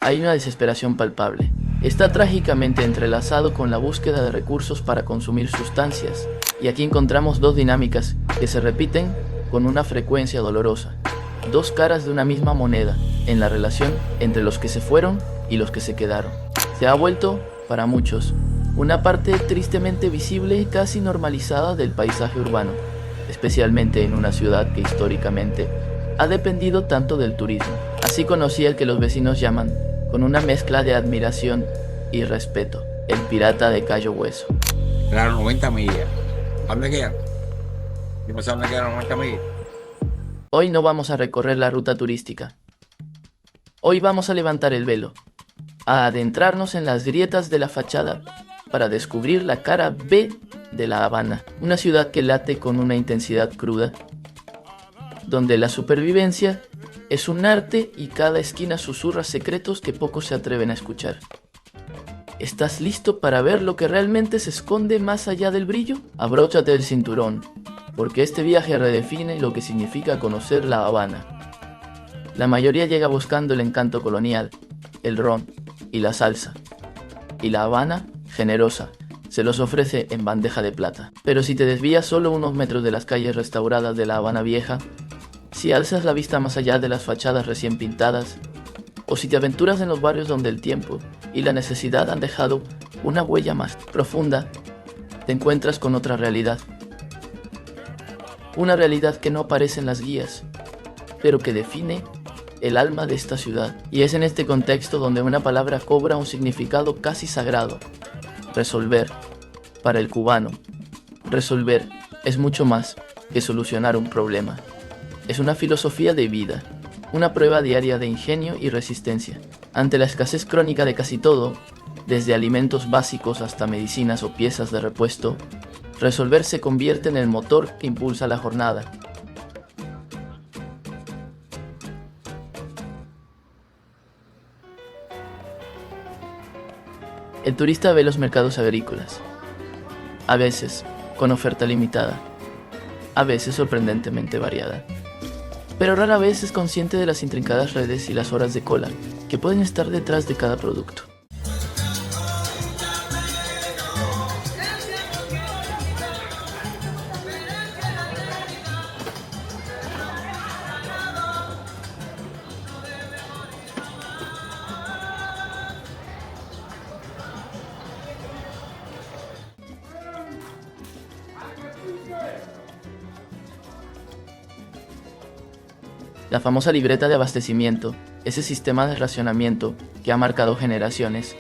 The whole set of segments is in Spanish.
hay una desesperación palpable. Está trágicamente entrelazado con la búsqueda de recursos para consumir sustancias, y aquí encontramos dos dinámicas que se repiten con una frecuencia dolorosa. Dos caras de una misma moneda en la relación entre los que se fueron y los que se quedaron. Se ha vuelto, para muchos, una parte tristemente visible y casi normalizada del paisaje urbano, especialmente en una ciudad que históricamente ha dependido tanto del turismo. Así conocí al que los vecinos llaman, con una mezcla de admiración y respeto, el pirata de Cayo Hueso. Claro, 90 millas. ¿A dónde quedan? Yo no sé dónde quedan 90 millas. Hoy no vamos a recorrer la ruta turística. Hoy vamos a levantar el velo, a adentrarnos en las grietas de la fachada para descubrir la cara B de La Habana, una ciudad que late con una intensidad cruda, donde la supervivencia es un arte y cada esquina susurra secretos que pocos se atreven a escuchar. ¿Estás listo para ver lo que realmente se esconde más allá del brillo? Abróchate el cinturón, porque este viaje redefine lo que significa conocer La Habana. La mayoría llega buscando el encanto colonial, el ron y la salsa. Y La Habana, generosa, se los ofrece en bandeja de plata. Pero si te desvías solo unos metros de las calles restauradas de La Habana Vieja, si alzas la vista más allá de las fachadas recién pintadas, o si te aventuras en los barrios donde el tiempo y la necesidad han dejado una huella más profunda, te encuentras con otra realidad. Una realidad que no aparece en las guías, pero que define el alma de esta ciudad. Y es en este contexto donde una palabra cobra un significado casi sagrado: resolver. Para el cubano, resolver es mucho más que solucionar un problema. Es una filosofía de vida, una prueba diaria de ingenio y resistencia. Ante la escasez crónica de casi todo, desde alimentos básicos hasta medicinas o piezas de repuesto, resolver se convierte en el motor que impulsa la jornada. El turista ve los mercados agrícolas, a veces con oferta limitada, a veces sorprendentemente variada, pero rara vez es consciente de las intrincadas redes y las horas de cola que pueden estar detrás de cada producto. La famosa libreta de abastecimiento, ese sistema de racionamiento que ha marcado generaciones,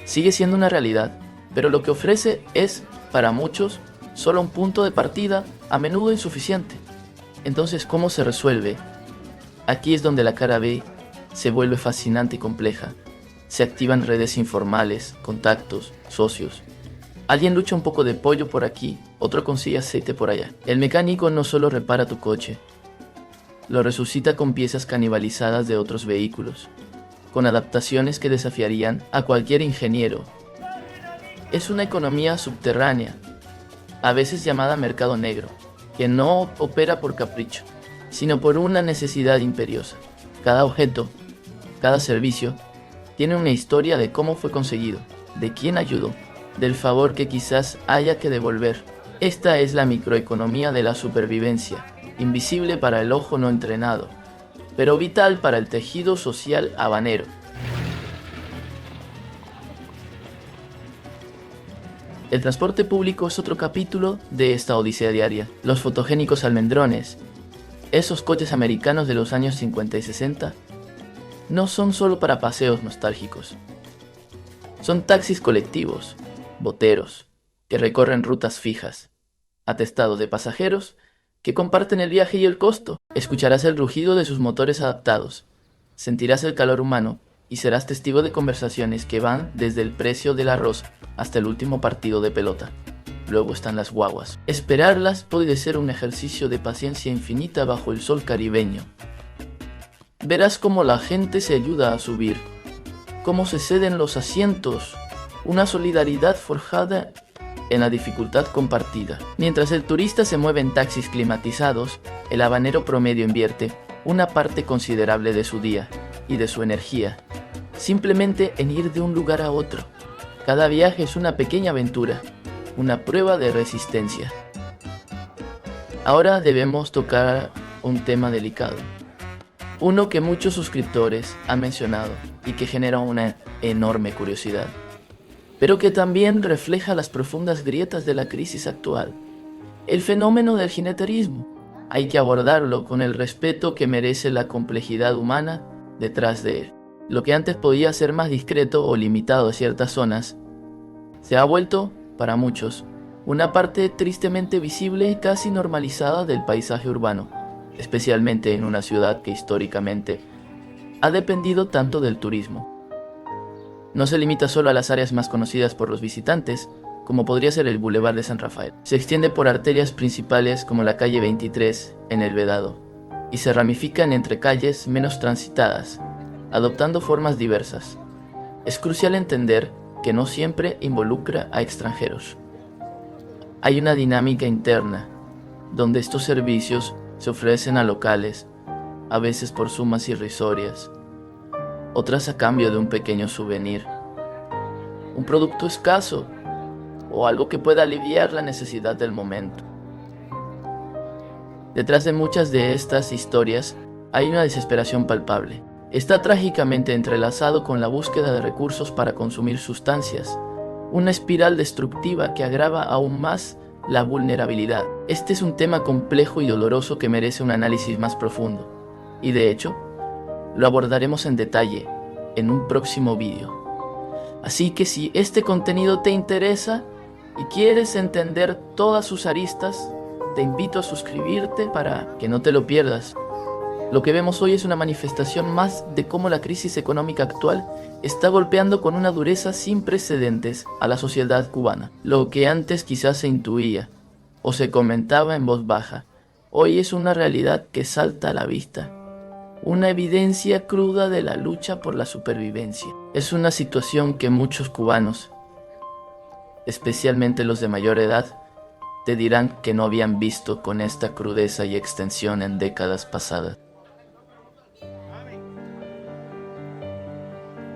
sigue siendo una realidad, pero lo que ofrece es, para muchos, solo un punto de partida, a menudo insuficiente. Entonces, ¿cómo se resuelve? Aquí es donde la cara B se vuelve fascinante y compleja. Se activan redes informales, contactos, socios. Alguien lucha un poco de pollo por aquí, otro consigue aceite por allá. El mecánico no solo repara tu coche, lo resucita con piezas canibalizadas de otros vehículos, con adaptaciones que desafiarían a cualquier ingeniero. Es una economía subterránea, a veces llamada mercado negro, que no opera por capricho, sino por una necesidad imperiosa. Cada objeto, cada servicio, tiene una historia de cómo fue conseguido, de quién ayudó, del favor que quizás haya que devolver. Esta es la microeconomía de la supervivencia, invisible para el ojo no entrenado, pero vital para el tejido social habanero. El transporte público es otro capítulo de esta odisea diaria. Los fotogénicos almendrones, esos coches americanos de los años 50 y 60, no son solo para paseos nostálgicos. Son taxis colectivos, boteros, que recorren rutas fijas, atestados de pasajeros que comparten el viaje y el costo. Escucharás el rugido de sus motores adaptados, sentirás el calor humano y serás testigo de conversaciones que van desde el precio del arroz hasta el último partido de pelota. Luego están las guaguas. Esperarlas puede ser un ejercicio de paciencia infinita bajo el sol caribeño. Verás cómo la gente se ayuda a subir, cómo se ceden los asientos, una solidaridad forjada en la dificultad compartida. Mientras el turista se mueve en taxis climatizados, el habanero promedio invierte una parte considerable de su día y de su energía simplemente en ir de un lugar a otro. Cada viaje es una pequeña aventura, una prueba de resistencia. Ahora debemos tocar un tema delicado, uno que muchos suscriptores han mencionado y que genera una enorme curiosidad, pero que también refleja las profundas grietas de la crisis actual: el fenómeno del jineterismo. Hay que abordarlo con el respeto que merece la complejidad humana detrás de él. Lo que antes podía ser más discreto o limitado a ciertas zonas, se ha vuelto, para muchos, una parte tristemente visible y casi normalizada del paisaje urbano, especialmente en una ciudad que históricamente ha dependido tanto del turismo. No se limita solo a las áreas más conocidas por los visitantes, como podría ser el Boulevard de San Rafael. Se extiende por arterias principales como la calle 23 en El Vedado, y se ramifica en entre calles menos transitadas, adoptando formas diversas. Es crucial entender que no siempre involucra a extranjeros. Hay una dinámica interna, donde estos servicios se ofrecen a locales, a veces por sumas irrisorias, otras a cambio de un pequeño souvenir, un producto escaso o algo que pueda aliviar la necesidad del momento. Detrás de muchas de estas historias hay una desesperación palpable. Está trágicamente entrelazado con la búsqueda de recursos para consumir sustancias, una espiral destructiva que agrava aún más la vulnerabilidad. Este es un tema complejo y doloroso que merece un análisis más profundo, y de hecho, lo abordaremos en detalle en un próximo vídeo. Así que si este contenido te interesa y quieres entender todas sus aristas, te invito a suscribirte para que no te lo pierdas. Lo que vemos hoy es una manifestación más de cómo la crisis económica actual está golpeando con una dureza sin precedentes a la sociedad cubana. Lo que antes quizás se intuía o se comentaba en voz baja, hoy es una realidad que salta a la vista. Una evidencia cruda de la lucha por la supervivencia. Es una situación que muchos cubanos, especialmente los de mayor edad, te dirán que no habían visto con esta crudeza y extensión en décadas pasadas.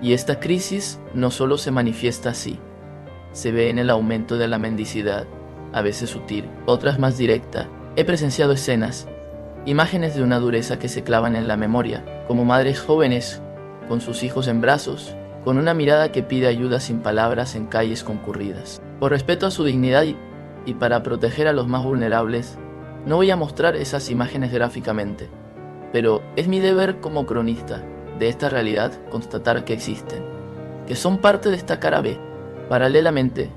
Y esta crisis no solo se manifiesta así, se ve en el aumento de la mendicidad, a veces sutil, otras más directa. He presenciado escenas, imágenes de una dureza que se clavan en la memoria, como madres jóvenes con sus hijos en brazos, con una mirada que pide ayuda sin palabras en calles concurridas. Por respeto a su dignidad y para proteger a los más vulnerables, no voy a mostrar esas imágenes gráficamente, pero es mi deber como cronista de esta realidad constatar que existen, que son parte de esta cara B. Paralelamente,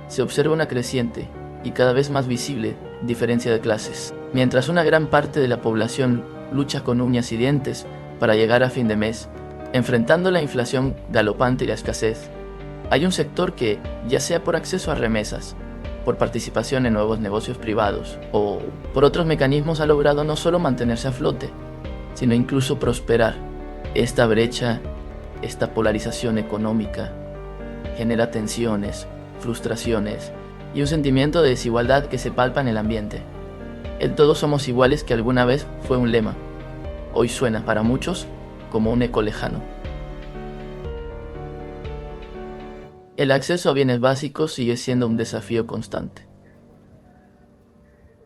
se observa una creciente y cada vez más visible diferencia de clases. Mientras una gran parte de la población lucha con uñas y dientes para llegar a fin de mes, enfrentando la inflación galopante y la escasez, hay un sector que, ya sea por acceso a remesas, por participación en nuevos negocios privados o por otros mecanismos, ha logrado no solo mantenerse a flote, sino incluso prosperar. Esta brecha, esta polarización económica, genera tensiones, frustraciones y un sentimiento de desigualdad que se palpa en el ambiente. El todos somos iguales, que alguna vez fue un lema, hoy suena para muchos como un eco lejano. El acceso a bienes básicos sigue siendo un desafío constante.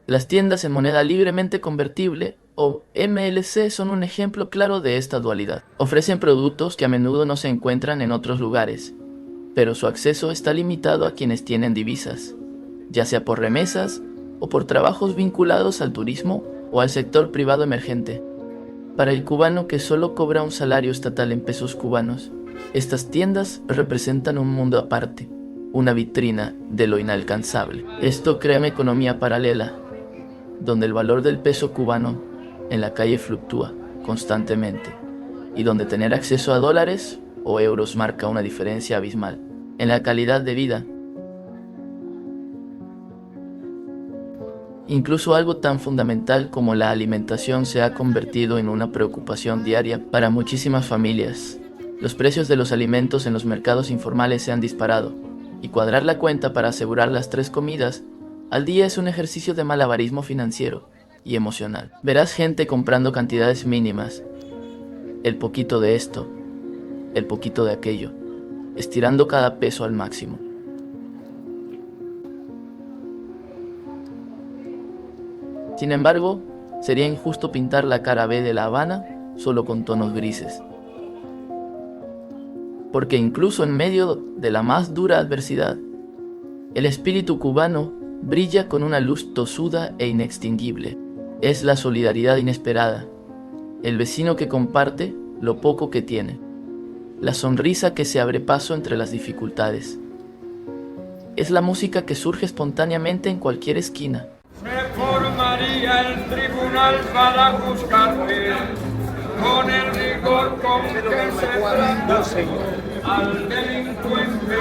Las tiendas en moneda libremente convertible o MLC son un ejemplo claro de esta dualidad. Ofrecen productos que a menudo no se encuentran en otros lugares, pero su acceso está limitado a quienes tienen divisas, ya sea por remesas o por trabajos vinculados al turismo o al sector privado emergente. Para el cubano que solo cobra un salario estatal en pesos cubanos, estas tiendas representan un mundo aparte, una vitrina de lo inalcanzable. Esto crea una economía paralela, donde el valor del peso cubano en la calle fluctúa constantemente, y donde tener acceso a dólares o euros marca una diferencia abismal en la calidad de vida. Incluso algo tan fundamental como la alimentación se ha convertido en una preocupación diaria para muchísimas familias. Los precios de los alimentos en los mercados informales se han disparado, y cuadrar la cuenta para asegurar las 3 comidas al día es un ejercicio de malabarismo financiero y emocional. Verás gente comprando cantidades mínimas, el poquito de esto, el poquito de aquello, estirando cada peso al máximo. Sin embargo, sería injusto pintar la cara B de La Habana solo con tonos grises. Porque incluso en medio de la más dura adversidad, el espíritu cubano brilla con una luz tosuda e inextinguible. Es la solidaridad inesperada, el vecino que comparte lo poco que tiene, la sonrisa que se abre paso entre las dificultades. Es la música que surge espontáneamente en cualquier esquina. Se formaría el tribunal para juzgarte con el rigor con que se trata al delincuente.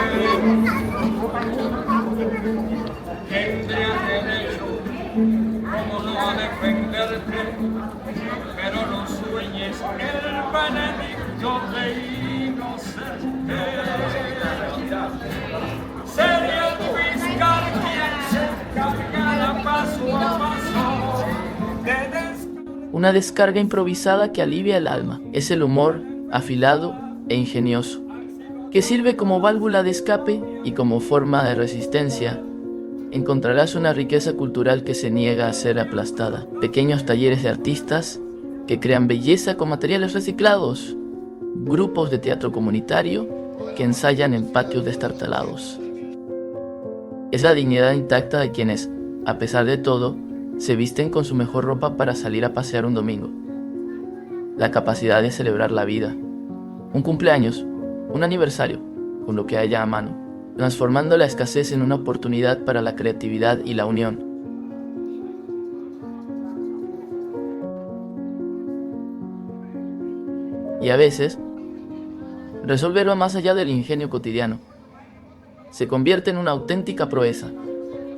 Tendría derecho, como no a defenderte, pero no sueñes el veredicto de inocente. Sería el fiscal quien se encargara paso a paso de Una descarga improvisada que alivia el alma. Es el humor afilado e ingenioso, que sirve como válvula de escape y como forma de resistencia. Encontrarás una riqueza cultural que se niega a ser aplastada. Pequeños talleres de artistas que crean belleza con materiales reciclados. Grupos de teatro comunitario que ensayan en patios destartalados. Es la dignidad intacta de quienes, a pesar de todo, se visten con su mejor ropa para salir a pasear un domingo. La capacidad de celebrar la vida. Un cumpleaños, un aniversario, con lo que haya a mano, transformando la escasez en una oportunidad para la creatividad y la unión. Y a veces, resolver va más allá del ingenio cotidiano. Se convierte en una auténtica proeza,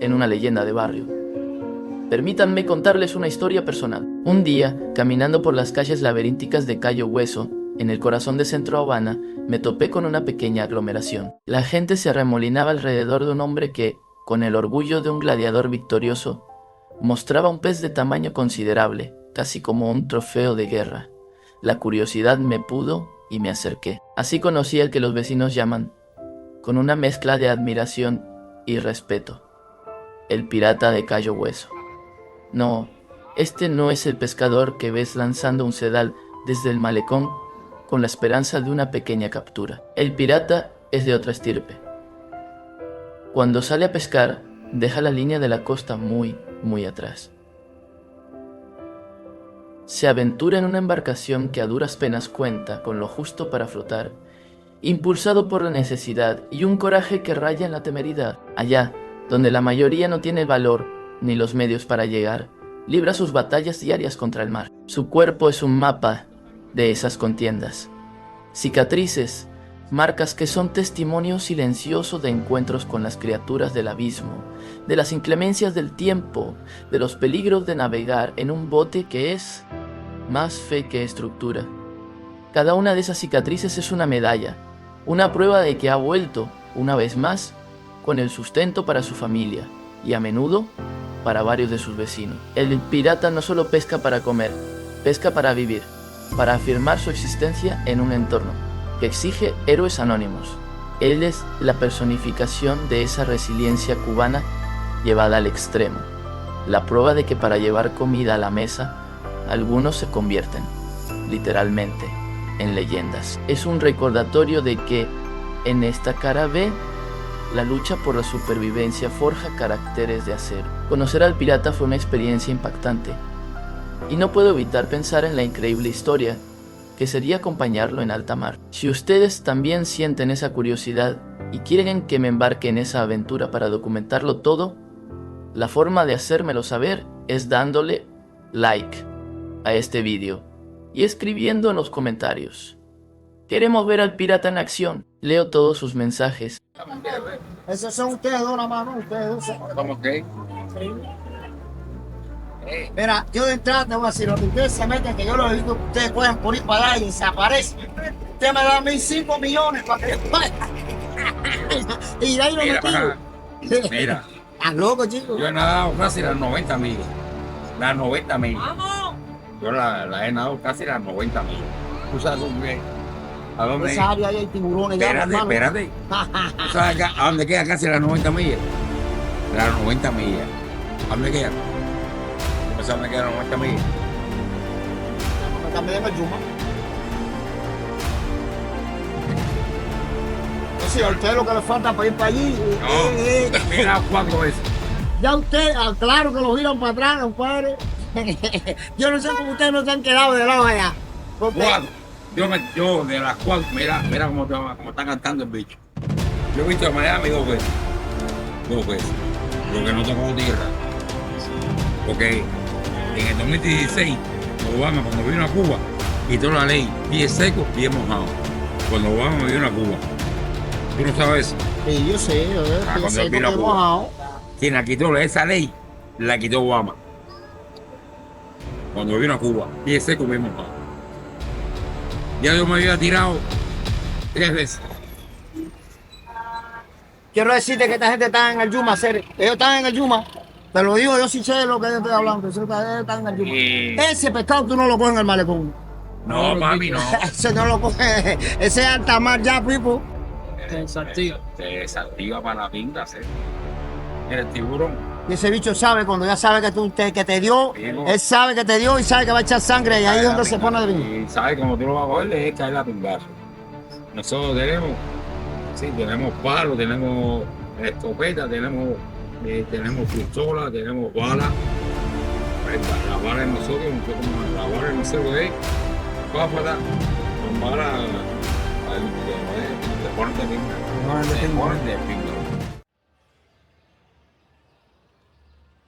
en una leyenda de barrio. Permítanme contarles una historia personal. Un día, caminando por las calles laberínticas de Cayo Hueso, en el corazón de Centro Habana, me topé con una pequeña aglomeración. La gente se arremolinaba alrededor de un hombre que, con el orgullo de un gladiador victorioso, mostraba un pez de tamaño considerable, casi como un trofeo de guerra. La curiosidad me pudo y me acerqué. Así conocí al que los vecinos llaman, con una mezcla de admiración y respeto, el pirata de Cayo Hueso. No, este no es el pescador que ves lanzando un sedal desde el malecón con la esperanza de una pequeña captura. El pirata es de otra estirpe. Cuando sale a pescar, deja la línea de la costa muy, muy atrás. Se aventura en una embarcación que a duras penas cuenta con lo justo para flotar, impulsado por la necesidad y un coraje que raya en la temeridad. Allá, donde la mayoría no tiene valor ni los medios para llegar, libra sus batallas diarias contra el mar. Su cuerpo es un mapa de esas contiendas. Cicatrices, marcas que son testimonio silencioso de encuentros con las criaturas del abismo, de las inclemencias del tiempo, de los peligros de navegar en un bote que es más fe que estructura. Cada una de esas cicatrices es una medalla, una prueba de que ha vuelto, una vez más, con el sustento para su familia, y a menudo, para varios de sus vecinos. El pirata no solo pesca para comer, pesca para vivir, para afirmar su existencia en un entorno que exige héroes anónimos. Él es la personificación de esa resiliencia cubana llevada al extremo, la prueba de que para llevar comida a la mesa, algunos se convierten, literalmente, en leyendas. Es un recordatorio de que, en esta cara B, la lucha por la supervivencia forja caracteres de acero. Conocer al pirata fue una experiencia impactante, y no puedo evitar pensar en la increíble historia que sería acompañarlo en alta mar. Si ustedes también sienten esa curiosidad y quieren que me embarque en esa aventura para documentarlo todo, la forma de hacérmelo saber es dándole like a este vídeo y escribiendo en los comentarios: queremos ver al pirata en acción. Leo todos sus mensajes. Esos son ustedes dos, la mano, ustedes dos. ¿Cómo que? Mira, yo de entrada te voy a decir, lo que ustedes se meten, que yo lo he visto, que ustedes pueden por ir para allá y desaparecen. Usted me da a mí 5 millones para que yo vaya. Y de ahí me Mira, metí. mira, Estás loco, chico. yo he nadado casi las 90 millas. Las 90 millas. Yo la he nadado casi las 90 millas. Tú sabes dónde es. ¿A dónde? Esa área ahí hay tiburones. ya, Espérate, hermano. espérate. ¿Tú sabes a dónde queda casi las 90 millas? Las 90 millas. ¿A dónde queda? ¿Tú sabes dónde quedan las 90 millas? También en el Yuma. Sí, a usted lo que le falta para ir para allí. No, mira 4 veces. Ya usted, claro que lo giran para atrás, compadre. Yo no sé cómo ustedes no se han quedado de lado allá. Porque 4. Yo de las 4, mira cómo está cantando el bicho. Yo he visto a Miami 2 veces. 2 veces. Lo que no tocó tierra. Porque en el 2016, Obama, cuando vino a Cuba, quitó la ley pie seco, pie mojado. Cuando Obama vino a Cuba. ¿Tú no sabes eso? sí, yo sé, cuando sé vino a que Cuba. mojado. Quien la quitó esa ley, la quitó Obama. Cuando vino a Cuba, pie seco, pie mojado. Ya yo me había tirado 3 veces. Quiero decirte que esta gente está en el Yuma, ellos están en el Yuma. Te lo digo, yo sí sé lo que yo estoy hablando. Ellos están en el Yuma. Ese pescado tú no lo coges en el malecón. No, papi, no. Ese no lo coges. Ese es alta mar ya, Pipo. Se desactiva para la pinta, ¿sí? El tiburón. Y ese bicho sabe, cuando ya sabe que te dio, él sabe que te dio y sabe que va a echar sangre y ahí es donde se pone de vino. Y sabe cómo tú lo vas a coger, es caer la pingazo. Nosotros tenemos palos, tenemos escopeta, tenemos pistola, tenemos balas. La bala de nosotros, la bala de nosotros es páfata, con balas, te ponen de pinga. Te ponen de pinga.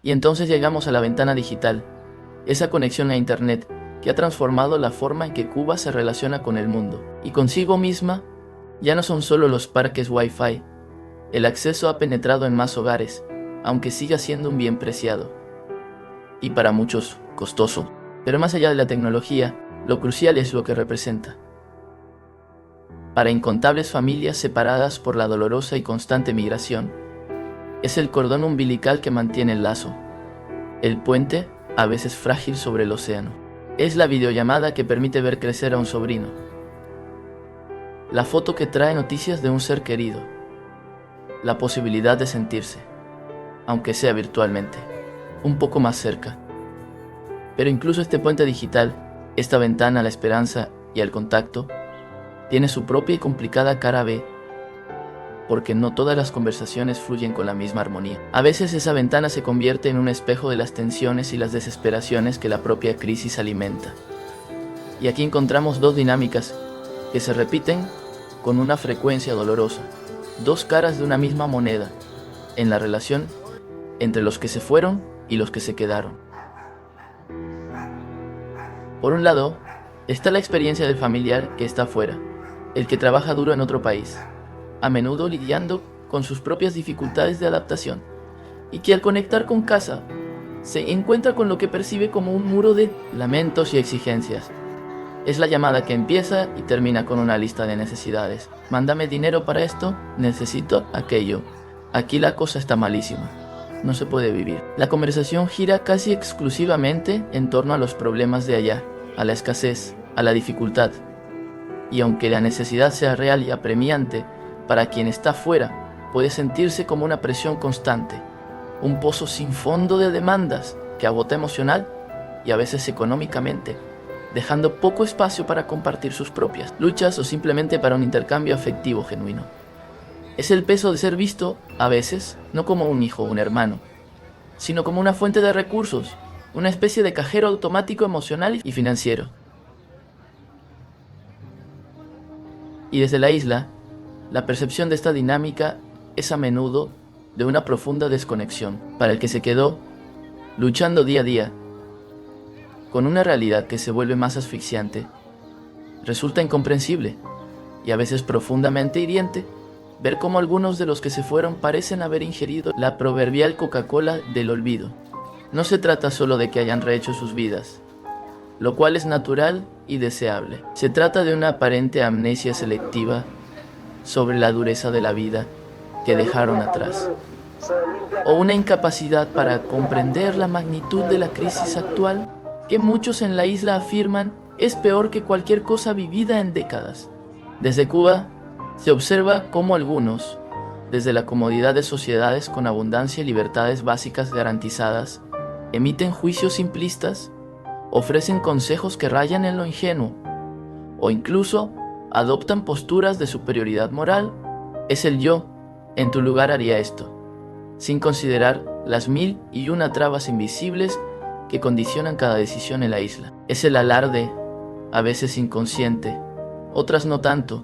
Y entonces llegamos a la ventana digital, esa conexión a Internet que ha transformado la forma en que Cuba se relaciona con el mundo. Y consigo misma, ya no son solo los parques Wi-Fi. El acceso ha penetrado en más hogares, aunque siga siendo un bien preciado. Y para muchos, costoso. Pero más allá de la tecnología, lo crucial es lo que representa. Para incontables familias separadas por la dolorosa y constante migración, es el cordón umbilical que mantiene el lazo. El puente, a veces frágil sobre el océano. Es la videollamada que permite ver crecer a un sobrino. La foto que trae noticias de un ser querido. La posibilidad de sentirse, aunque sea virtualmente, un poco más cerca. Pero incluso este puente digital, esta ventana a la esperanza y al contacto, tiene su propia y complicada cara B, porque no todas las conversaciones fluyen con la misma armonía. A veces esa ventana se convierte en un espejo de las tensiones y las desesperaciones que la propia crisis alimenta. Y aquí encontramos dos dinámicas que se repiten con una frecuencia dolorosa, dos caras de una misma moneda, en la relación entre los que se fueron y los que se quedaron. Por un lado, está la experiencia del familiar que está fuera, el que trabaja duro en otro país, a menudo lidiando con sus propias dificultades de adaptación, y que al conectar con casa, se encuentra con lo que percibe como un muro de lamentos y exigencias. Es la llamada que empieza y termina con una lista de necesidades. Mándame dinero para esto, necesito aquello. Aquí la cosa está malísima. No se puede vivir. La conversación gira casi exclusivamente en torno a los problemas de allá, a la escasez, a la dificultad. Y aunque la necesidad sea real y apremiante, para quien está fuera, puede sentirse como una presión constante, un pozo sin fondo de demandas que agota emocional y a veces económicamente, dejando poco espacio para compartir sus propias luchas o simplemente para un intercambio afectivo genuino. Es el peso de ser visto, a veces, no como un hijo o un hermano, sino como una fuente de recursos, una especie de cajero automático emocional y financiero. Y desde la isla, la percepción de esta dinámica es a menudo de una profunda desconexión para el que se quedó luchando día a día con una realidad que se vuelve más asfixiante. Resulta incomprensible y a veces profundamente hiriente ver cómo algunos de los que se fueron parecen haber ingerido la proverbial Coca-Cola del olvido. No se trata solo de que hayan rehecho sus vidas, lo cual es natural y deseable. Se trata de una aparente amnesia selectiva sobre la dureza de la vida que dejaron atrás, o una incapacidad para comprender la magnitud de la crisis actual que muchos en la isla afirman es peor que cualquier cosa vivida en décadas. Desde Cuba se observa cómo algunos, desde la comodidad de sociedades con abundancia y libertades básicas garantizadas, emiten juicios simplistas, ofrecen consejos que rayan en lo ingenuo, o incluso adoptan posturas de superioridad moral. Es el yo, en tu lugar haría esto, sin considerar las 1001 trabas invisibles que condicionan cada decisión en la isla. Es el alarde, a veces inconsciente, otras no tanto,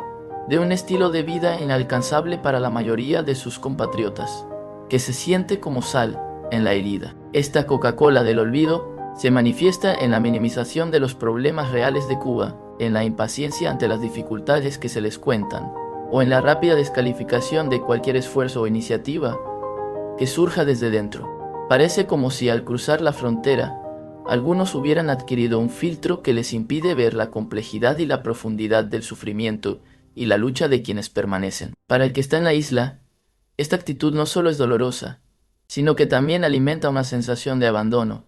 de un estilo de vida inalcanzable para la mayoría de sus compatriotas, que se siente como sal en la herida. Esta Coca-Cola del olvido se manifiesta en la minimización de los problemas reales de Cuba, en la impaciencia ante las dificultades que se les cuentan, o en la rápida descalificación de cualquier esfuerzo o iniciativa que surja desde dentro. Parece como si al cruzar la frontera, algunos hubieran adquirido un filtro que les impide ver la complejidad y la profundidad del sufrimiento y la lucha de quienes permanecen. Para el que está en la isla, esta actitud no solo es dolorosa, sino que también alimenta una sensación de abandono,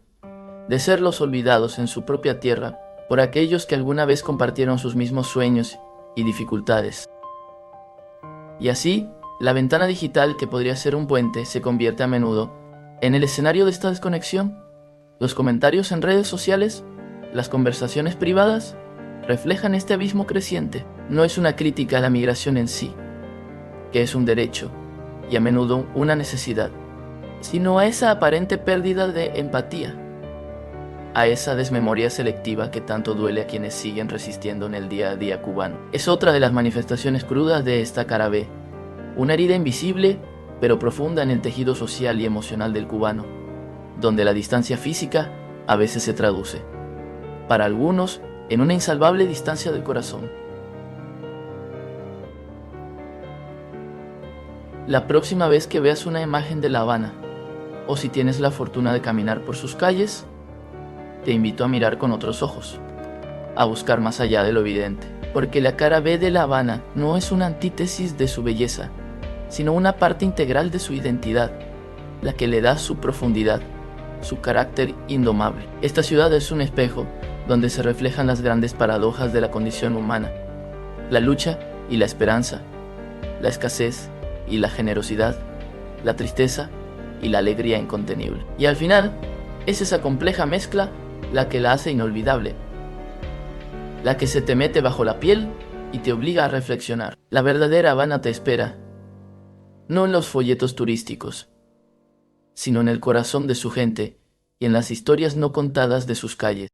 de ser los olvidados en su propia tierra por aquellos que alguna vez compartieron sus mismos sueños y dificultades. Y así, la ventana digital que podría ser un puente se convierte a menudo en el escenario de esta desconexión. Los comentarios en redes sociales, las conversaciones privadas, reflejan este abismo creciente. No es una crítica a la migración en sí, que es un derecho y a menudo una necesidad, sino a esa aparente pérdida de empatía, a esa desmemoria selectiva que tanto duele a quienes siguen resistiendo en el día a día cubano. Es otra de las manifestaciones crudas de esta cara B, una herida invisible pero profunda en el tejido social y emocional del cubano, donde la distancia física a veces se traduce, para algunos, en una insalvable distancia del corazón. La próxima vez que veas una imagen de La Habana, o si tienes la fortuna de caminar por sus calles, te invito a mirar con otros ojos, a buscar más allá de lo evidente, porque la cara B de La Habana no es una antítesis de su belleza, sino una parte integral de su identidad, la que le da su profundidad, su carácter indomable. Esta ciudad es un espejo donde se reflejan las grandes paradojas de la condición humana, la lucha y la esperanza, la escasez y la generosidad, la tristeza y la alegría incontenible. Y al final, es esa compleja mezcla la que la hace inolvidable, la que se te mete bajo la piel y te obliga a reflexionar. La verdadera Habana te espera, no en los folletos turísticos, sino en el corazón de su gente y en las historias no contadas de sus calles.